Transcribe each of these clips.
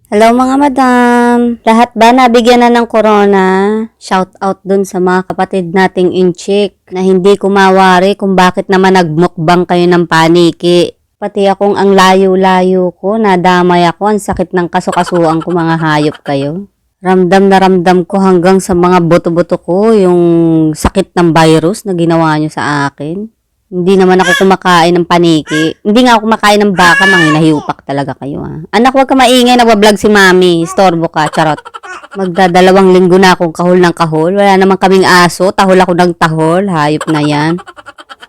Hello mga madam! Lahat ba nabigyan na ng corona? Shout out dun sa mga kapatid nating inchik na hindi kumawari kung bakit naman nagmukbang kayo ng paniki. Pati akong ang layo-layo ko, nadamay ako, ang sakit ng kasukasuan ko mga hayop kayo. Ramdam na ramdam ko hanggang sa mga buto-buto ko yung sakit ng virus na ginawa nyo sa akin. Hindi naman ako kumakain ng paniki. Hindi nga ako kumakain ng baka, manginahiupak talaga kayo ha. Anak, huwag ka maingay, nagbablog si mami. Istorbo ka, charot. Magdadalawang linggo na akong kahol ng kahol. Wala naman kaming aso, tahol ako ng tahol. Hayop na yan.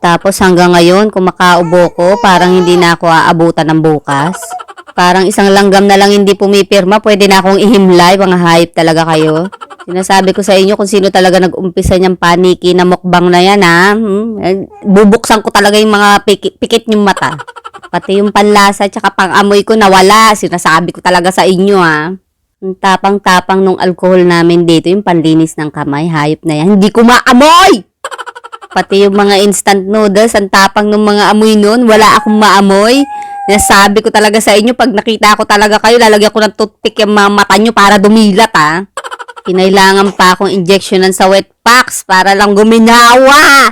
Tapos hanggang ngayon, kung makaubo ko, parang hindi na ako aabutan ng bukas. Parang isang langgam na lang hindi pumipirma, pwede na akong ihimlay, mga hayop talaga kayo. Sinasabi ko sa inyo kung sino talaga nag-umpisa niyang paniki na mukbang na yan ha. Bubuksan ko talaga yung mga pikit niyong mata. Pati yung panlasa tsaka pang-amoy ko nawala. Sinasabi ko talaga sa inyo ha. Ang tapang-tapang nung alcohol namin dito, yung panlinis ng kamay, hayop na yan. Hindi ko maamoy! Pati yung mga instant noodles, ang tapang ng mga amoy nun, wala akong maamoy. Nasabi ko talaga sa inyo, pag nakita ko talaga kayo, lalagyan ko ng toothpick yung mga mata nyo para dumilat ha. Kinailangan pa akong injectionan sa wet packs para lang guminawa.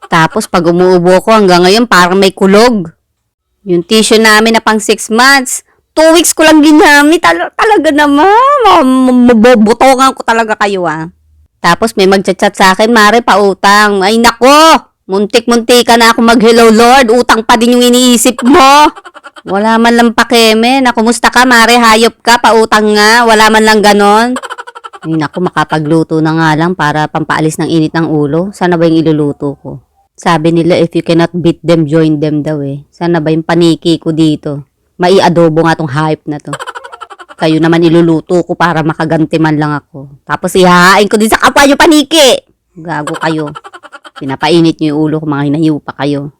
Tapos pag umuubo ko hanggang ngayon parang may kulog. Yung tissue namin na pang 6 months, 2 weeks ko lang ginamit. Talaga naman, mabobotongan ko talaga kayo ha. Tapos may magchat-chat sa akin, Mare, pautang. Ay nako! Muntik-muntika na ako mag-hello Lord, utang pa din yung iniisip mo. Wala man lang pakeme, na kumusta ka Mare, hayop ka, pautang nga, wala man lang ganon. Ay naku, makapagluto na nga lang para pampaalis ng init ng ulo. Sana ba yung iluluto ko? Sabi nila if you cannot beat them, join them daw eh. Sana ba yung paniki ko dito? Maiadobo nga tong hype na to. Kayo naman iluluto ko para makaganti man lang ako. Tapos ihahain ko din sa kapwa nyo paniki. Gago kayo. Pinapainit nyo yung ulo ko, mga hinahiw pa kayo.